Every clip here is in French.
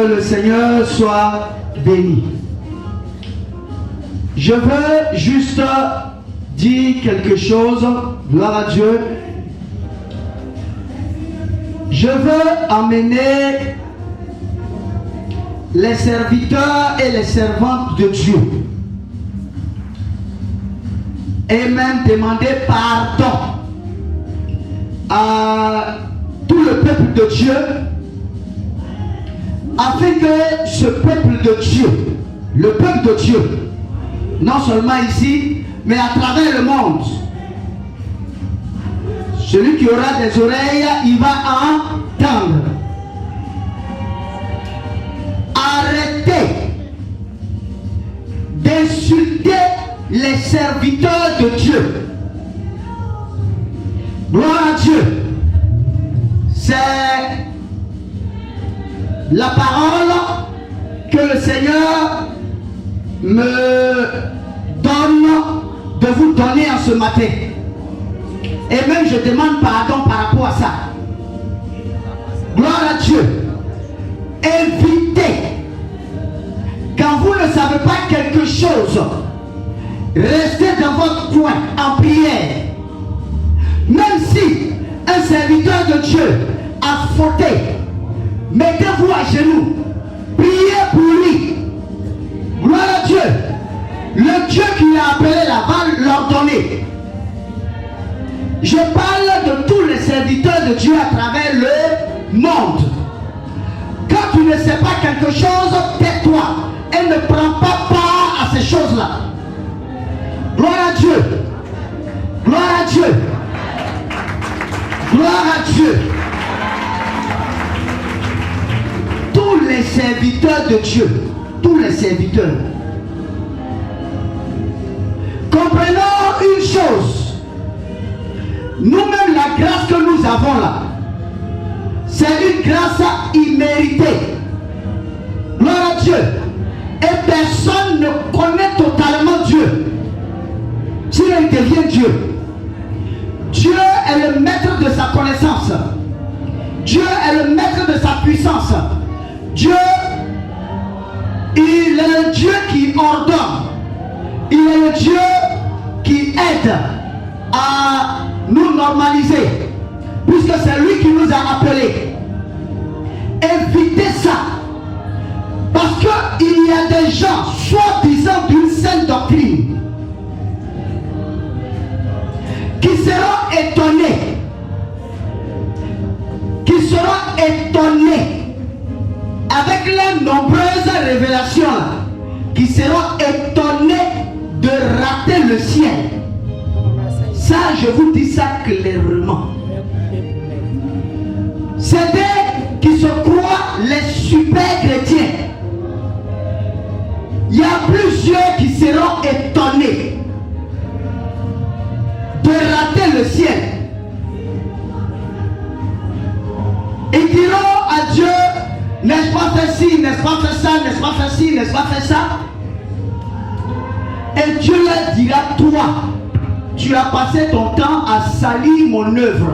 le Seigneur soit béni. Je veux juste dire quelque chose. Gloire à Dieu. Je veux amener les serviteurs et les servantes de Dieu et même demander pardon à tout le peuple de Dieu, afin que ce peuple de Dieu, le peuple de Dieu, non seulement ici, mais à travers le monde, celui qui aura des oreilles, il va entendre. Arrêtez d'insulter les serviteurs de Dieu. Gloire à Dieu. C'est la parole que le Seigneur me donne de vous donner en ce matin. Et même je demande pardon par rapport à ça. Gloire à Dieu. Évitez. Quand vous ne savez pas quelque chose, restez dans votre coin en prière. Même si un serviteur de Dieu a fauté, mettez-vous à genoux. Priez pour lui. Gloire à Dieu. Le Dieu qui a appelé là va l'ordonner. Je parle de tous les serviteurs de Dieu à travers le monde. Quand tu ne sais pas quelque chose, tais-toi et ne prends pas part à ces choses-là. Gloire à Dieu. Gloire à Dieu. Gloire à Dieu. Tous les serviteurs de Dieu, tous les serviteurs, comprenons une chose. Nous-mêmes, la grâce que nous avons là, c'est une grâce imméritée. Gloire à Dieu. Et personne ne connaît totalement Dieu. S'il devient Dieu. Dieu est le maître de sa connaissance. Dieu est le maître de sa puissance. Dieu, il est le Dieu qui ordonne. Il est le Dieu qui aide à nous normaliser, puisque c'est lui qui nous a appelés. Évitez ça, parce qu'il y a des gens soi-disant d'une saine doctrine qui seront étonnés, avec les nombreuses révélations, qui seront étonnés de rater le ciel. Ça, je vous dis ça clairement. C'est des qui se croient les super chrétiens. Il y a plusieurs qui seront étonnés de rater le ciel. Ils diront à Dieu, n'est-ce pas fait ci, n'est-ce pas fait ça, n'est-ce pas fait ci, n'est-ce pas fait ça. Et Dieu leur dira, toi, tu as passé ton temps à salir mon œuvre.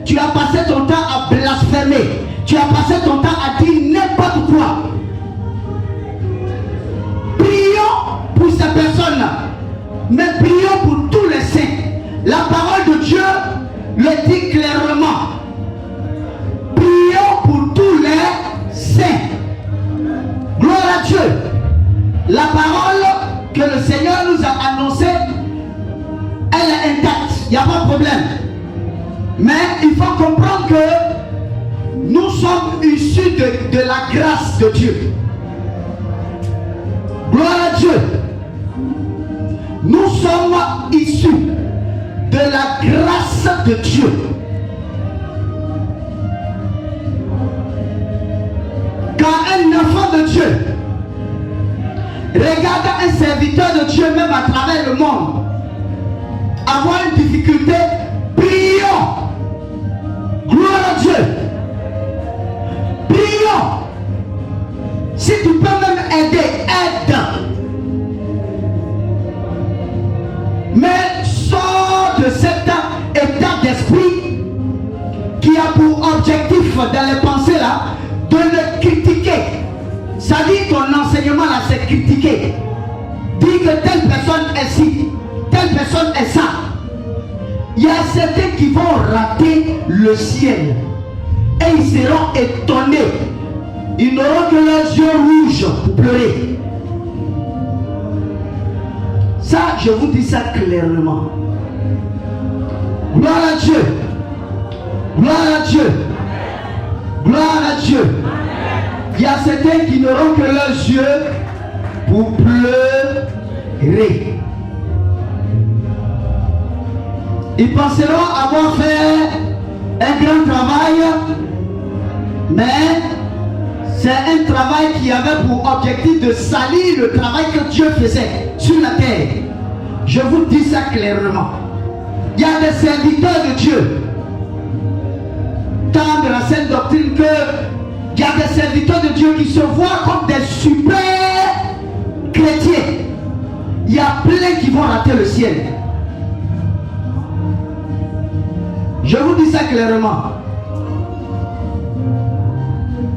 Tu as passé ton temps à blasphémer. Tu as passé ton temps à dire n'importe quoi. Prions pour ces personnes-là. Mais prions pour tous les saints. La parole de Dieu le dit clairement. Prions pour tous les saints. Gloire à Dieu. La parole que le Seigneur nous a annoncée, elle est intacte, il n'y a pas de problème. Mais il faut comprendre que nous sommes issus de la grâce de Dieu. Gloire à Dieu. Nous sommes issus de la grâce de Dieu. Quand un enfant de Dieu regarde un serviteur de Dieu, même à travers le monde, avoir une difficulté, prions. Gloire à Dieu. Prions. Si tu peux même aider, aide. Mais sors de cet état d'esprit qui a pour objectif dans les pensées là de le critiquer, Ça dit ton enseignement là c'est critiqué. Dit que telle personne est ci, telle personne est ça. Il y a certains qui vont rater le ciel. Et ils seront étonnés. Ils n'auront que leurs yeux rouges pour pleurer. Ça, je vous dis ça clairement. Gloire à Dieu. Gloire à Dieu. Gloire à Dieu. Il y a certains qui n'auront que leurs yeux pour pleurer. Ils penseront avoir fait un grand travail, mais c'est un travail qui avait pour objectif de salir le travail que Dieu faisait sur la terre. Je vous dis ça clairement. Il y a des serviteurs de Dieu, tant de la sainte doctrine que il y a des serviteurs de Dieu qui se voient comme des super chrétiens. Il y a plein qui vont rater le ciel. Je vous dis ça clairement.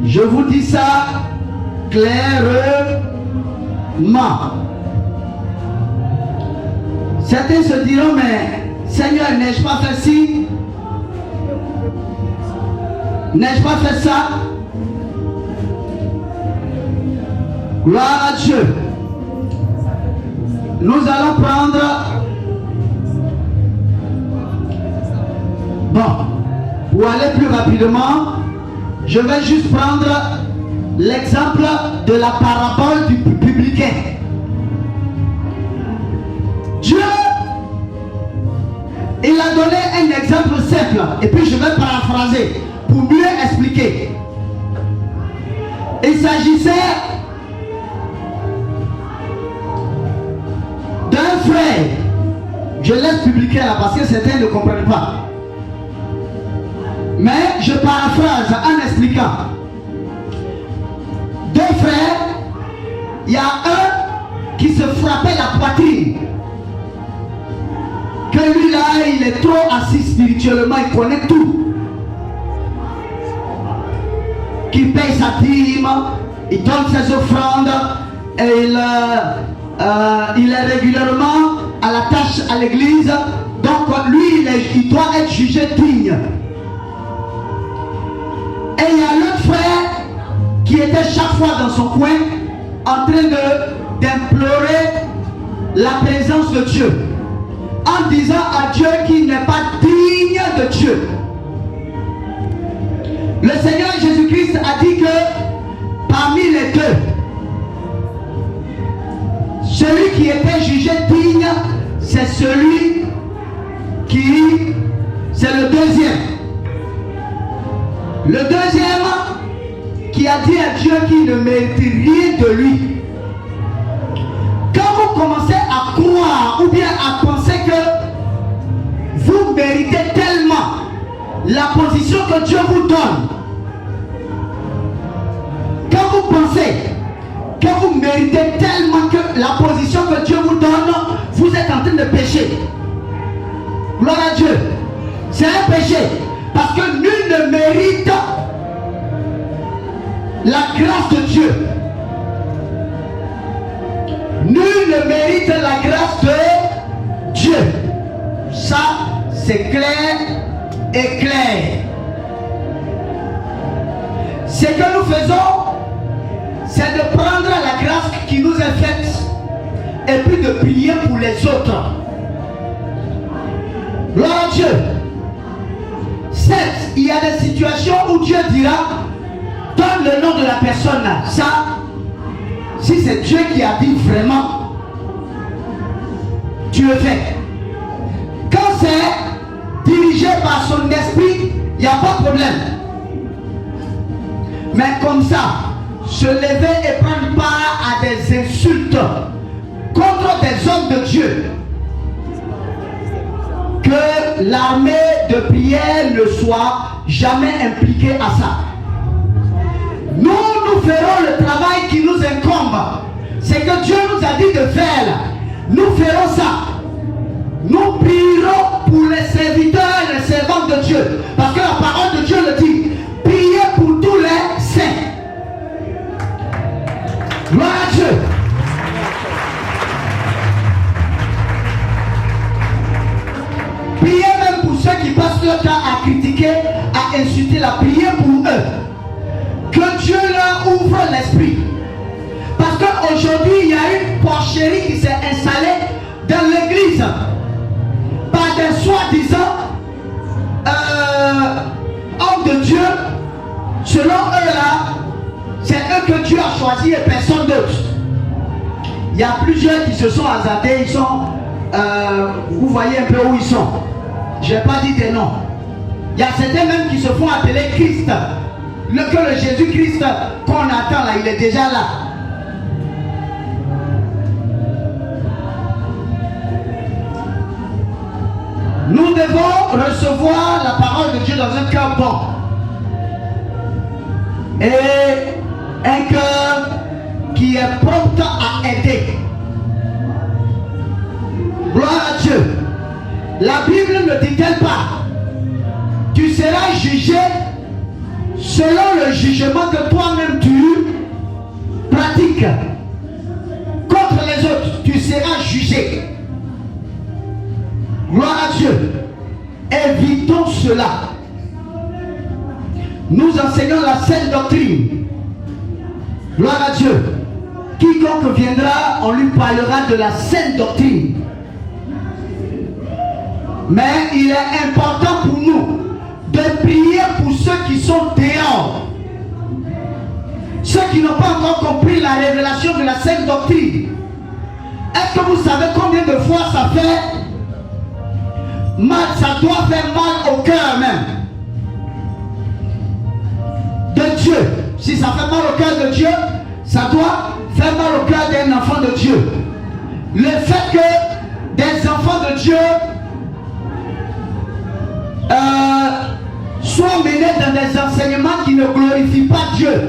Je vous dis ça clairement. Certains se diront, mais Seigneur, n'ai-je pas fait ci? N'ai-je pas fait ça? Gloire à Dieu. Nous allons prendre... Bon, pour aller plus rapidement, je vais juste prendre l'exemple de la parabole du publicain. Dieu, il a donné un exemple simple, et puis je vais paraphraser pour mieux expliquer. Il s'agissait d'un frère. Je laisse publier là parce que certains ne comprennent pas. Mais je paraphrase en expliquant. Deux frères, il y a un qui se frappait la poitrine. Que lui là, il est trop assis spirituellement, il connaît tout. Qui paye sa dîme, il donne ses offrandes, et il est régulièrement à la tâche à l'église. Donc lui, il doit être jugé digne. Et il y a l'autre frère qui était chaque fois dans son coin en train d'implorer la présence de Dieu, en disant à Dieu qu'il n'est pas digne de Dieu. Le Seigneur Jésus-Christ a dit que parmi les deux, celui qui était jugé digne, c'est celui qui, c'est le deuxième. Le deuxième qui a dit à Dieu qu'il ne mérite rien de lui. Quand vous commencez à croire ou bien à penser que vous méritez tellement la position que Dieu vous donne, quand vous pensez que vous méritez tellement que la position que Dieu vous donne, vous êtes en train de pécher. Gloire à Dieu. C'est un péché. Parce que nul ne mérite la grâce de Dieu. Nul ne mérite la grâce de Dieu. Ça, c'est clair et clair. Ce que nous faisons, c'est de prendre la grâce qui nous est faite et puis de prier pour les autres. Gloire à Dieu. Certes, il y a des situations où Dieu dira, donne le nom de la personne là. Ça, si c'est Dieu qui a dit vraiment, tu le fais. Quand c'est dirigé par son esprit, il n'y a pas de problème. Mais comme ça, se lever et prendre part à des insultes contre des hommes de Dieu, que l'armée de prière ne soit jamais impliquée à ça. Nous ferons le travail qui nous incombe. C'est que Dieu nous a dit de faire. Nous ferons ça. Nous prierons pour les serviteurs et les servantes de Dieu. Parce que la parole de Dieu le dit. Priez pour tous les saints. Gloire à Dieu. Priez même pour ceux qui passent leur temps à critiquer, à insulter, la prière pour eux. Que Dieu leur ouvre l'esprit. Parce qu'aujourd'hui, il y a une porcherie qui s'est installée dans l'église par des soi-disant hommes de Dieu. Selon eux là, c'est eux que Dieu a choisi et personne d'autre. Il y a plusieurs qui se sont hasardés, ils sont, vous voyez un peu où ils sont. Je n'ai pas dit des noms. Il y a certains même qui se font appeler Christ. Que le Jésus-Christ qu'on attend là, il est déjà là. Nous devons recevoir la parole de Dieu dans un cœur bon. Et un cœur qui est prompt à aider. Gloire à Dieu. La Bible ne dit-elle pas: tu seras jugé selon le jugement que toi-même tu pratiques. Contre les autres, tu seras jugé. Gloire à Dieu. Évitons cela. Nous enseignons la saine doctrine. Gloire à Dieu. Quiconque viendra, on lui parlera de la saine doctrine. Mais il est important pour nous de prier pour ceux qui sont dehors. Ceux qui n'ont pas encore compris la révélation de la saine doctrine. Est-ce que vous savez combien de fois ça fait mal, ça doit faire mal au cœur même de Dieu. Si ça fait mal au cœur de Dieu, ça doit faire mal au cœur d'un enfant de Dieu. Le fait que des enfants de Dieu soient menés dans des enseignements qui ne glorifient pas Dieu.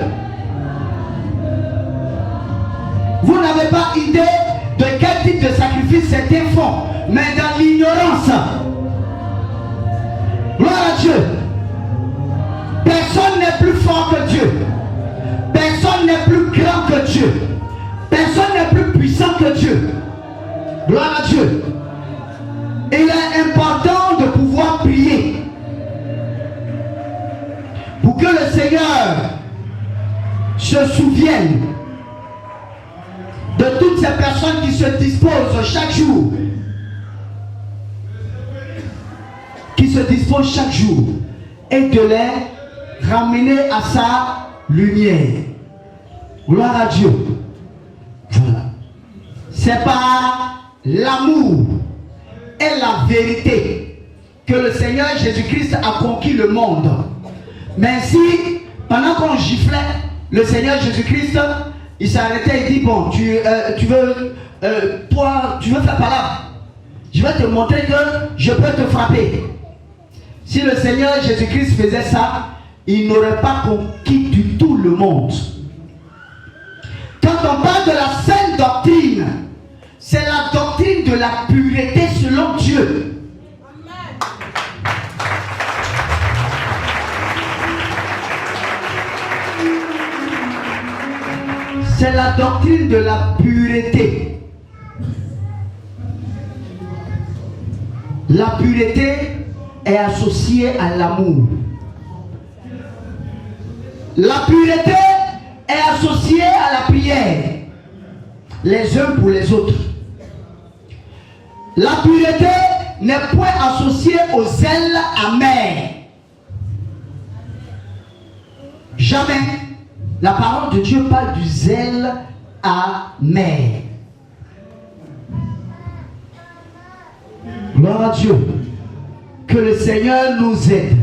Vous n'avez pas idée de quel type de sacrifice certains font, mais dans l'ignorance. Gloire à Dieu. Personne n'est plus fort que Dieu. Personne n'est plus grand que Dieu. Personne n'est plus puissant que Dieu. Gloire à Dieu. Il est important de pouvoir prier pour que le Seigneur se souvienne de toutes ces personnes qui se disposent chaque jour. Chaque jour et de les ramener à sa lumière. Gloire à Dieu. Voilà. C'est par l'amour et la vérité que le Seigneur Jésus-Christ a conquis le monde. Mais si pendant qu'on giflait le Seigneur Jésus-Christ, il s'arrêtait et dit: bon, tu veux faire par là, je vais te montrer que je peux te frapper. Si le Seigneur Jésus-Christ faisait ça, il n'aurait pas conquis du tout le monde. Quand on parle de la saine doctrine, c'est la doctrine de la pureté selon Dieu. C'est la doctrine de la pureté. La pureté est associée à l'amour. La pureté est associée à la prière, les uns pour les autres. La pureté n'est point associée au zèle amer. Jamais. La parole de Dieu parle du zèle amer. Gloire à Dieu. Que le Seigneur nous aide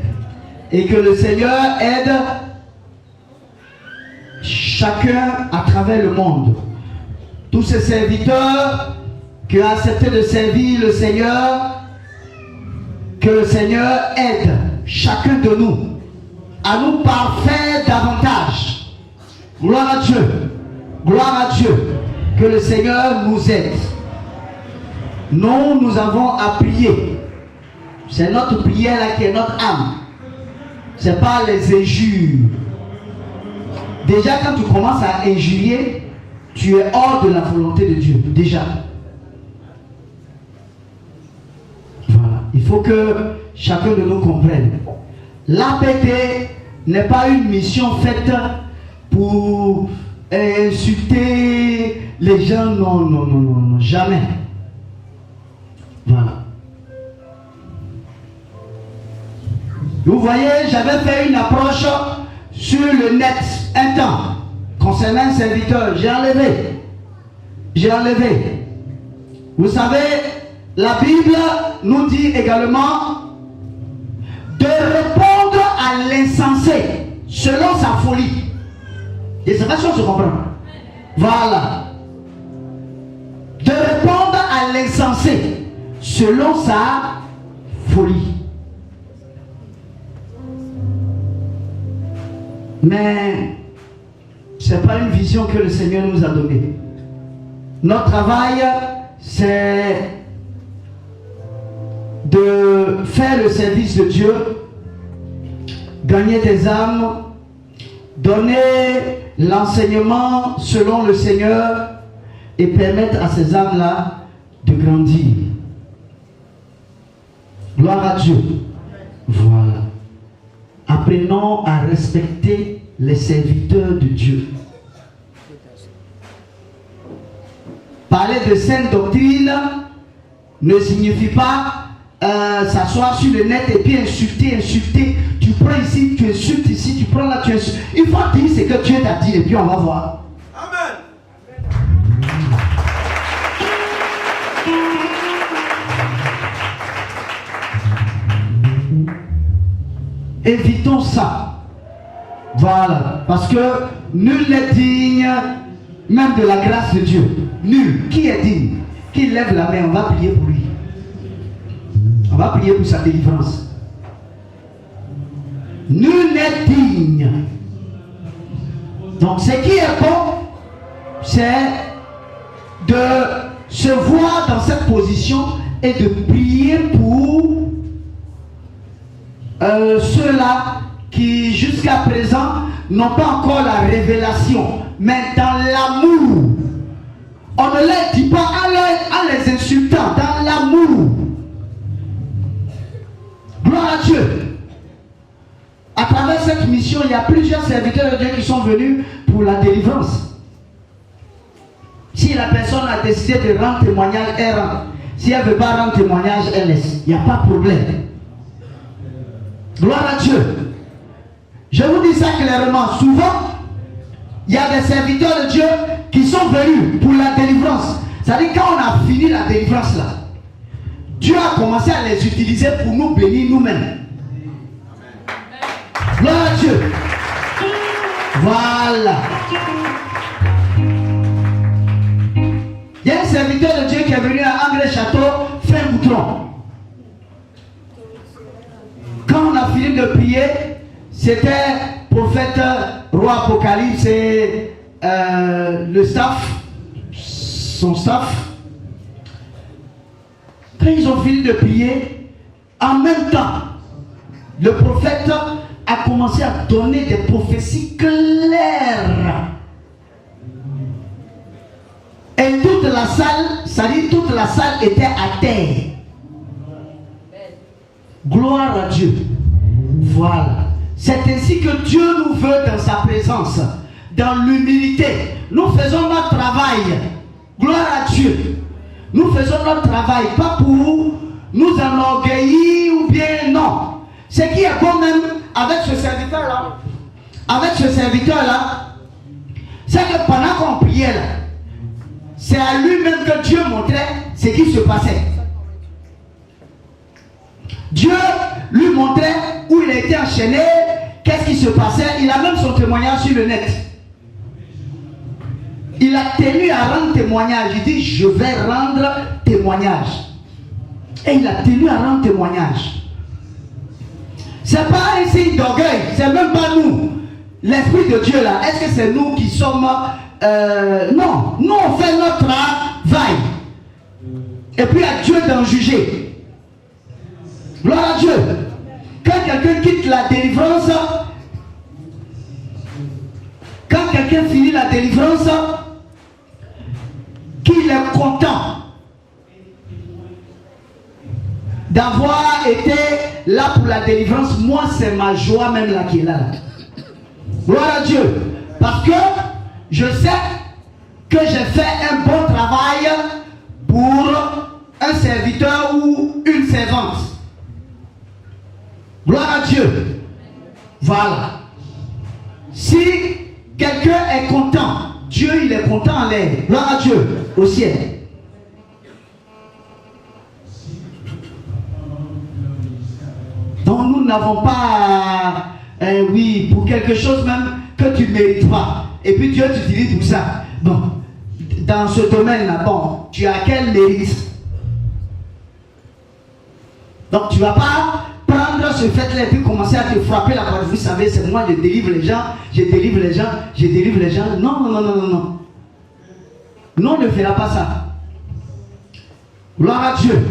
et que le Seigneur aide chacun à travers le monde. Tous ces serviteurs qui ont accepté de servir le Seigneur, que le Seigneur aide chacun de nous à nous parfaire davantage. Gloire à Dieu. Gloire à Dieu. Que le Seigneur nous aide. Nous avons à prier. C'est notre prière là qui est notre âme. C'est pas les injures. Déjà quand tu commences à injurier, tu es hors de la volonté de Dieu, déjà. Voilà. Il faut que chacun de nous comprenne. L'APT n'est pas une mission faite pour insulter les gens. Non, non, non, non, non, jamais. Voilà. Vous voyez, j'avais fait une approche sur le net un temps concernant un serviteur. J'ai enlevé. J'ai enlevé. Vous savez, la Bible nous dit également de répondre à l'insensé selon sa folie. Et c'est pas sûr que je comprends. Voilà. De répondre à l'insensé selon sa folie. Mais ce n'est pas une vision que le Seigneur nous a donnée. Notre travail, c'est de faire le service de Dieu, gagner des âmes, donner l'enseignement selon le Seigneur et permettre à ces âmes-là de grandir. Gloire à Dieu. Voilà. Apprenons à respecter les serviteurs de Dieu. Parler de sainte doctrine ne signifie pas s'asseoir sur le net et puis insulter. Tu prends ici, tu insultes ici, tu prends là, tu insultes. Il faut dire ce que Dieu t'a dit et puis on va voir. Amen. Évitons ça. Voilà. Parce que nul n'est digne même de la grâce de Dieu. Nul. Qui est digne? Qui lève la main, on va prier pour lui. On va prier pour sa délivrance. Nul n'est digne. Donc ce qui est bon, c'est de se voir dans cette position et de prier pour ceux-là qui jusqu'à présent n'ont pas encore la révélation, mais dans l'amour. On ne les dit pas en les insultant, dans l'amour. Gloire à Dieu. À travers cette mission, il y a plusieurs serviteurs de Dieu qui sont venus pour la délivrance. Si la personne a décidé de rendre témoignage, elle rentre. Si elle ne veut pas rendre témoignage, elle laisse. Il n'y a pas de problème. Gloire à Dieu. Je vous dis ça clairement. Souvent, il y a des serviteurs de Dieu qui sont venus pour la délivrance. C'est-à-dire quand on a fini la délivrance là, Dieu a commencé à les utiliser pour nous bénir nous-mêmes. Gloire à Dieu. Voilà. Il y a un serviteur de Dieu qui est venu à Anglais-Château faire un bouton. Quand on a fini de prier, c'était prophète roi Apocalypse et le staff, son staff. Quand ils ont fini de prier, en même temps, le prophète a commencé à donner des prophéties claires. Et toute la salle, ça dit toute la salle était à terre. Gloire à Dieu. Voilà. C'est ainsi que Dieu nous veut dans sa présence, dans l'humilité. Nous faisons notre travail. Gloire à Dieu. Nous faisons notre travail, pas pour nous enorgueillir ou bien non. Ce qui est bon même avec ce serviteur-là, c'est que pendant qu'on priait là, c'est à lui-même que Dieu montrait ce qui se passait. Dieu lui montrait où il était enchaîné, qu'est-ce qui se passait. Il a même son témoignage sur le net. Il a tenu à rendre témoignage. Il dit, je vais rendre témoignage. Et il a tenu à rendre témoignage. C'est pas un signe d'orgueil. C'est même pas nous. L'Esprit de Dieu là, est-ce que c'est nous qui sommes... non. Nous on fait notre travail. Et puis à Dieu d'en juger. Gloire à Dieu. Quand quelqu'un quitte la délivrance, quand quelqu'un finit la délivrance, il est content d'avoir été là pour la délivrance, moi c'est ma joie même là qui est là. Gloire à Dieu. Parce que je sais que j'ai fait un bon travail pour un serviteur ou une servante. Gloire à Dieu. Voilà. Si quelqu'un est content, Dieu il est content en l'air. Gloire à Dieu au ciel. Donc nous n'avons pas, oui, pour quelque chose même que tu ne mérites pas. Et puis Dieu t'utilise pour ça. Bon, dans ce domaine-là, bon, tu as quel mérite? Donc tu ne vas pas prendre ce fait-là et puis commencer à te frapper la parole. Vous savez, c'est moi, je délivre les gens, je délivre les gens, je délivre les gens. Non, non, non, non, non, non. Non, on ne fera pas ça. Gloire à Dieu.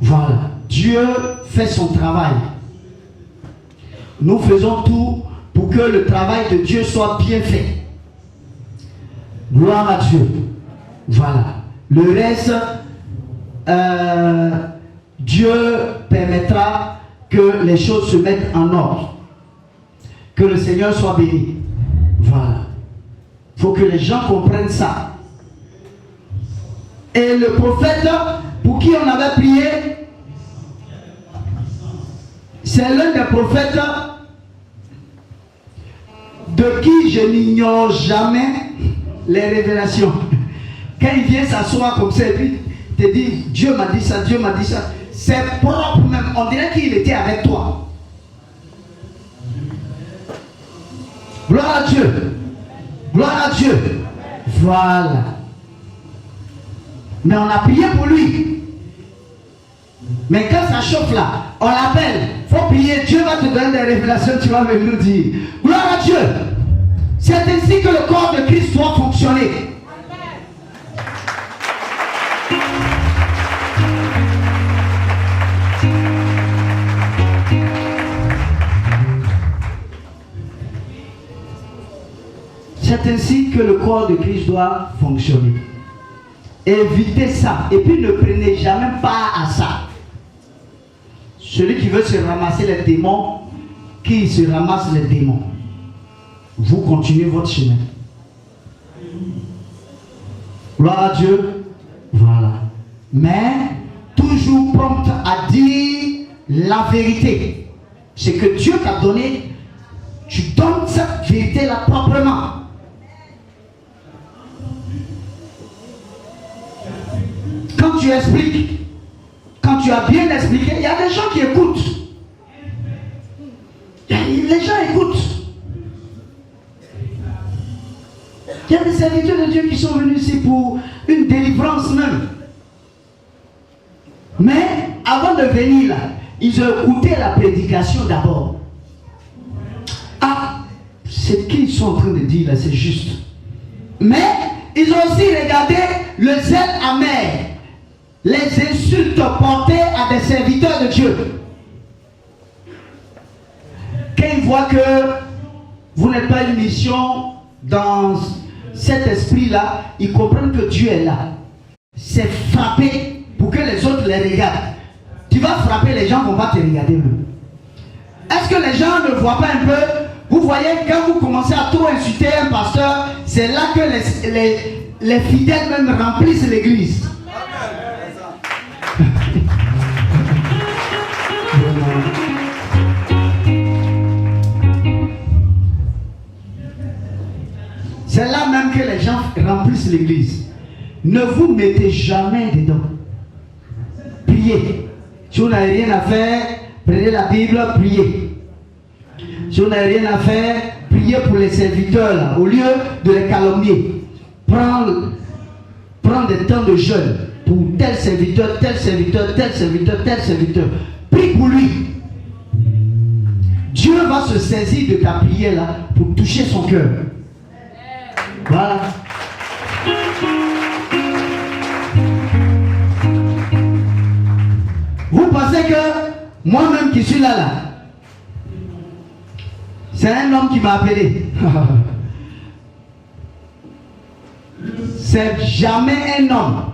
Voilà. Dieu fait son travail. Nous faisons tout pour que le travail de Dieu soit bien fait. Gloire à Dieu. Voilà. Le reste, Dieu permettra que les choses se mettent en ordre. Que le Seigneur soit béni. Voilà. Il faut que les gens comprennent ça. Et le prophète, pour qui on avait prié, c'est l'un des prophètes de qui je n'ignore jamais les révélations. Quand il vient s'asseoir comme ça et puis te dit Dieu m'a dit ça, Dieu m'a dit ça, c'est propre même. On dirait qu'il était avec toi. Gloire à Dieu. Gloire à Dieu. Voilà. Mais on a prié pour lui. Mais quand ça chauffe là, on l'appelle. Il faut prier. Dieu va te donner des révélations. Tu vas venir nous dire. Gloire à Dieu. C'est ainsi que le corps de Christ doit fonctionner. C'est ainsi que le corps de Christ doit fonctionner. Évitez ça. Et puis ne prenez jamais part à ça. Celui qui veut se ramasser les démons, qui se ramasse les démons. Vous continuez votre chemin. Gloire à Dieu. Voilà. Mais toujours prompt à dire la vérité. C'est que Dieu t'a donné. Tu donnes cette vérité-là proprement. Quand tu expliques, quand tu as bien expliqué, il y a des gens qui écoutent. Les gens écoutent. Il y a des serviteurs de Dieu qui sont venus ici pour une délivrance même. Mais avant de venir là, ils ont écouté la prédication d'abord. Ah, ce qu'ils sont en train de dire là, c'est juste. Mais ils ont aussi regardé le zèle amer. Les insultes portées à des serviteurs de Dieu. Quand ils voient que vous n'êtes pas une mission dans cet esprit-là, ils comprennent que Dieu est là. C'est frapper pour que les autres les regardent. Tu vas frapper, les gens ne vont pas te regarder même. Est-ce que les gens ne voient pas un peu? Vous voyez, quand vous commencez à trop insulter un pasteur, c'est là que les fidèles même remplissent l'église. C'est là même que les gens remplissent l'église. Ne vous mettez jamais dedans. Priez. Si vous n'avez rien à faire, prenez la Bible, priez. Si vous n'avez rien à faire, priez pour les serviteurs là, au lieu de les calomnier. Prends des temps de jeûne pour tel serviteur, tel serviteur, tel serviteur, tel serviteur. Prie pour lui. Dieu va se saisir de ta prière là pour toucher son cœur. Voilà. Vous pensez que moi-même qui suis là, c'est un homme qui m'a appelé. c'est jamais un homme.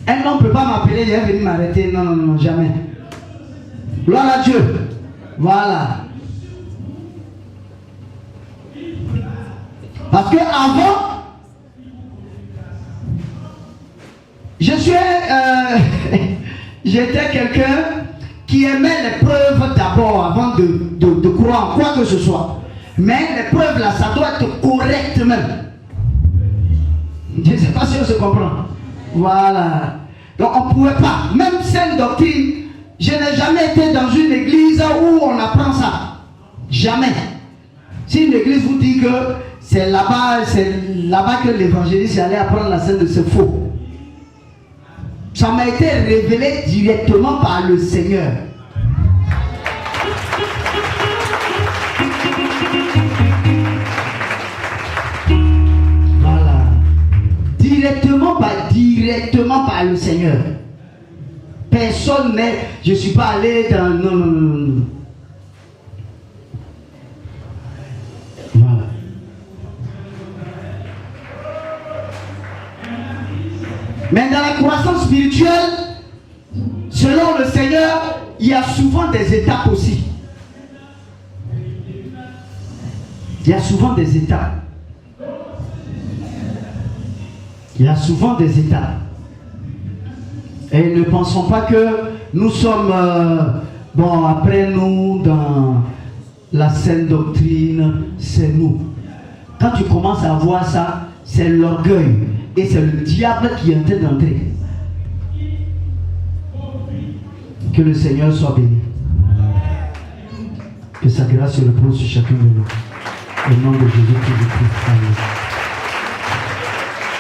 Un homme ne peut pas m'appeler, il est venu m'arrêter. Non, non, non, jamais. Gloire à Dieu. Voilà. Parce que avant, j'étais quelqu'un qui aimait les preuves d'abord avant de croire en quoi que ce soit. Mais les preuves là, ça doit être correct même. Je ne sais pas si on se comprend. Voilà. Donc on ne pouvait pas. Même saine doctrine, je n'ai jamais été dans une église où on apprend ça. Jamais. Si une église vous dit que c'est là-bas que l'évangéliste allait apprendre la scène, de c'est faux. Ça m'a été révélé directement par le Seigneur. Voilà. Directement par le Seigneur. Personne n'est. Je ne suis pas allé dans. Non, non, non. Voilà. Mais dans la croissance spirituelle, selon le Seigneur, il y a souvent des étapes aussi. Il y a souvent des étapes. Il y a souvent des étapes. Et ne pensons pas que nous sommes, bon, après nous, dans la saine doctrine, c'est nous. Quand tu commences à voir ça, c'est l'orgueil. Et c'est le diable qui est en train d'entrer. Que le Seigneur soit béni. Que sa grâce se repose sur chacun de nous. Au nom de Jésus, que je prie. Amen.